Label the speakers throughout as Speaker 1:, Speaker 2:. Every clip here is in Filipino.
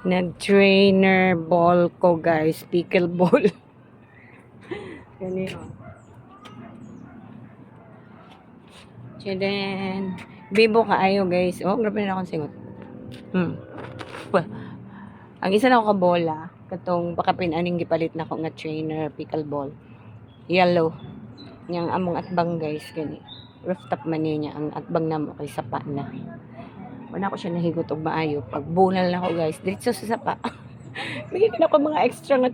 Speaker 1: Nag-trainer ball ko guys. Pickleball. Ganyan. Then, bibo kaayo guys. Oh, grabe na akong singot. Ang isa na ako kabola, katong pakapin aning gipalit na ako nga trainer pickleball. Yellow. Yang among atbang guys gani. Rooftop man niya ang atbang namo kay sapa na. Wala ko siya nahigot og maayo. Pag bunal na ako guys, diretso sa sapa. Bigyan ako mga extra nga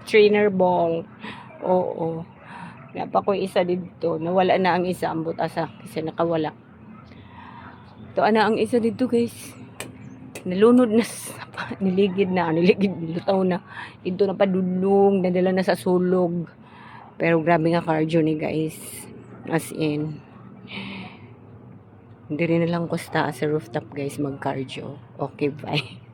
Speaker 1: trainer ball. Oo. Napa ko isa dito, nawala na ang isa ang butasa kasi nakawala. Ito ana ang isa dito guys. Nalunod na sa sapa, niligid, lutaw na. Dito na padulong, nadala na sa sulog. Pero grabe nga cardio ni guys. As in. Hindi rin na lang kusta sa rooftop guys mag-cardio. Okay, bye.